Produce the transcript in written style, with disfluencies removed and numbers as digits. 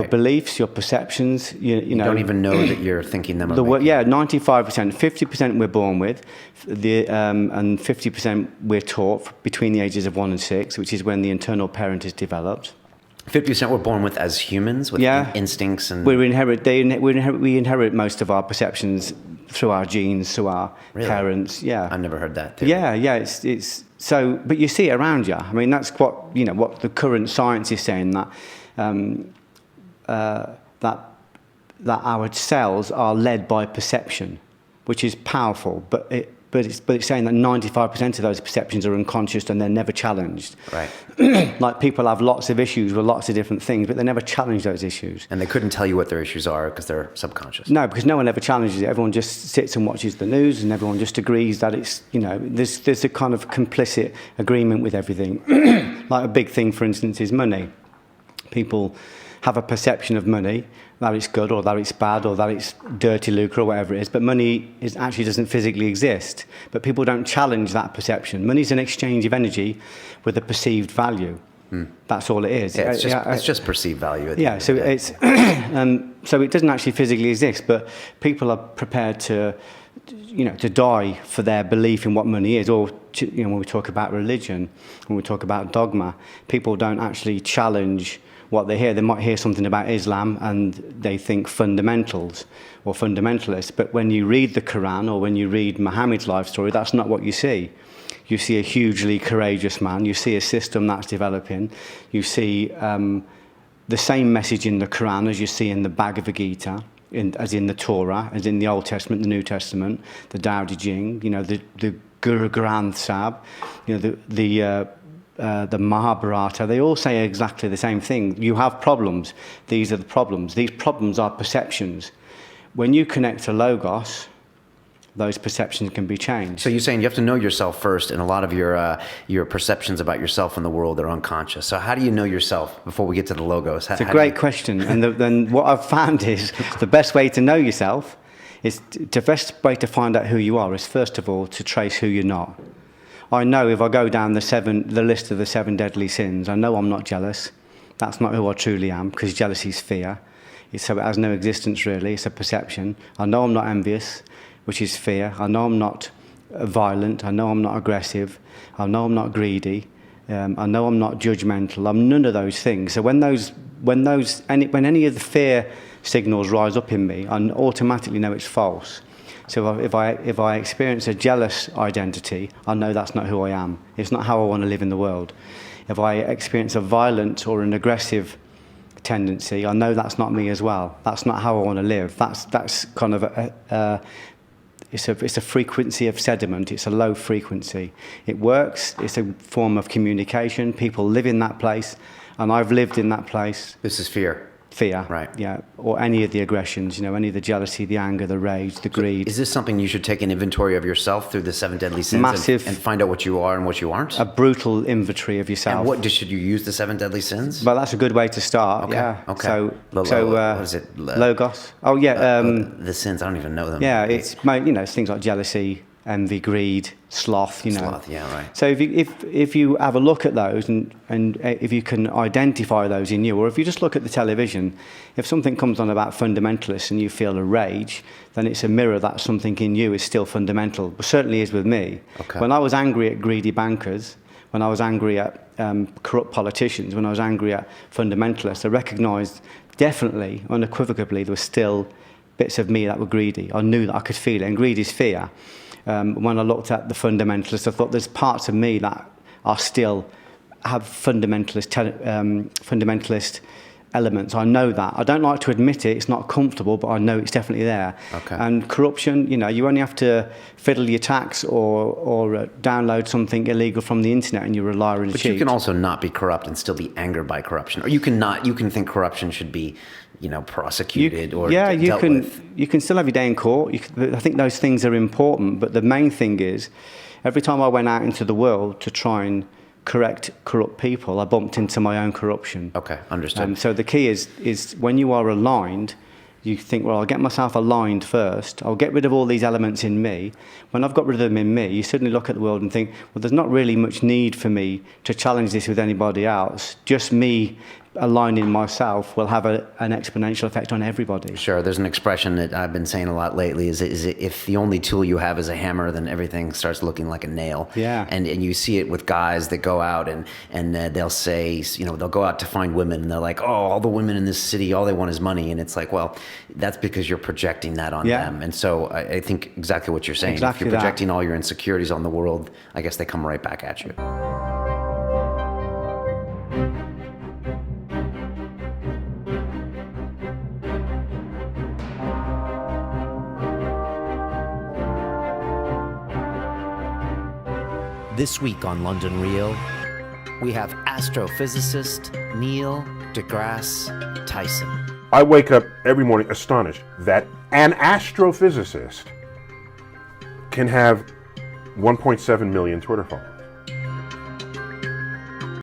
your beliefs, your perceptions. You know, don't even know that you're thinking them. 95%, 50% we're born with, and 50% we're taught between the ages of 1 and 6, which is when the internal parent is developed. 50% we're born with as humans, with instincts and... We inherit most of our perceptions through our genes, through our parents. Yeah, I've never heard that theory. Yeah. It's so, but you see it around you. I mean, that's what what the current science is saying, that that our cells are led by perception, which is powerful. But it's saying that 95% of those perceptions are unconscious and they're never challenged. Right. Like people have lots of issues with lots of different things, but they never challenge those issues. And they couldn't tell you what their issues are because they're subconscious. No, because no one ever challenges it. Everyone just sits and watches the news, and everyone just agrees that it's, there's a kind of complicit agreement with everything. Like a big thing, for instance, is money. People have a perception of money, that it's good or that it's bad or that it's dirty lucre or whatever it is, but money actually doesn't physically exist. But people don't challenge that perception. Money is an exchange of energy with a perceived value. That's all it is. Yeah, it's just perceived value. So it's so it doesn't actually physically exist, but people are prepared to die for their belief in what money is. Or when we talk about religion, when we talk about dogma, people don't actually challenge what they hear. They might hear something about Islam and they think fundamentals or fundamentalists, but when you read the Quran or when you read Muhammad's life story, that's not what you see. You see a hugely courageous man, you see a system that's developing, you see the same message in the Quran as you see in the Bhagavad Gita, as in the Torah, as in the Old Testament, the New Testament, the Tao Te Ching, the Guru Granth Sahib, the Mahabharata. They all say exactly the same thing. You have problems. These are the problems. These problems are perceptions. When you connect to Logos, those perceptions can be changed. So you're saying you have to know yourself first, and a lot of your perceptions about yourself and the world are unconscious. So how do you know yourself before we get to the Logos? It's a great question. And then what I've found is the best way to know yourself is the best way to find out who you are is, first of all, to trace who you're not. I know if I go down the list of the 7 deadly sins, I know I'm not jealous. That's not who I truly am, because jealousy is fear. So it has no existence, really. It's a perception. I know I'm not envious, which is fear. I know I'm not violent. I know I'm not aggressive. I know I'm not greedy. I know I'm not judgmental. I'm none of those things. So when any of the fear signals rise up in me, I automatically know it's false. So if I experience a jealous identity, I know that's not who I am. It's not how I want to live in the world. If I experience a violent or an aggressive tendency, I know that's not me as well. That's not how I want to live. That's kind of it's a frequency of sediment. It's a low frequency. It works. It's a form of communication. People live in that place, and I've lived in that place. This is fear. Fear, right? Yeah, or any of the aggressions, any of the jealousy, the anger, the rage, the greed. Is this something you should take an inventory of yourself through the 7 deadly sins? Massive, and find out what you are and what you aren't? A brutal inventory of yourself. And should you use the 7 deadly sins? Well, that's a good way to start. Okay. Yeah. Okay. What is it? Logos. Oh yeah. The sins. I don't even know them. Yeah, it's things like jealousy, envy, greed, sloth. Sloth. Yeah, right. So if you have a look at those and if you can identify those in you, or if you just look at the television, if something comes on about fundamentalists and you feel a rage, then it's a mirror that something in you is still fundamental. But certainly is with me. Okay. When I was angry at greedy bankers, when I was angry at corrupt politicians, when I was angry at fundamentalists, I recognised definitely, unequivocally, there were still bits of me that were greedy. I knew that I could feel it, and greed is fear. When I looked at the fundamentalists, I thought there's parts of me that are still have fundamentalist elements. I know that. I don't like to admit it. It's not comfortable, but I know it's definitely there. Okay. And corruption, you only have to fiddle your tax or download something illegal from the internet and you're a liar and a cheat. But you can also not be corrupt and still be angered by corruption. Or you can think corruption should be, prosecuted or dealt with. You can still have your day in court. I think those things are important, but the main thing is, every time I went out into the world to try and correct corrupt people, I bumped into my own corruption. Okay, understood. So the key is when you are aligned, you think, well, I'll get myself aligned first. I'll get rid of all these elements in me. When I've got rid of them in me, you suddenly look at the world and think, well, there's not really much need for me to challenge this with anybody else. Just me aligning myself will have an exponential effect on everybody. Sure. There's an expression that I've been saying a lot lately is if the only tool you have is a hammer, then everything starts looking like a nail. Yeah. And you see it with guys that go out and they'll say, they'll go out to find women and they're like, oh, all the women in this city, all they want is money. And it's like, well, that's because you're projecting that on them. And so I think exactly what you're saying. Exactly if you're projecting all your insecurities on the world, I guess they come right back at you. This week on London Real, we have astrophysicist Neil deGrasse Tyson. I wake up every morning astonished that an astrophysicist can have 1.7 million Twitter followers.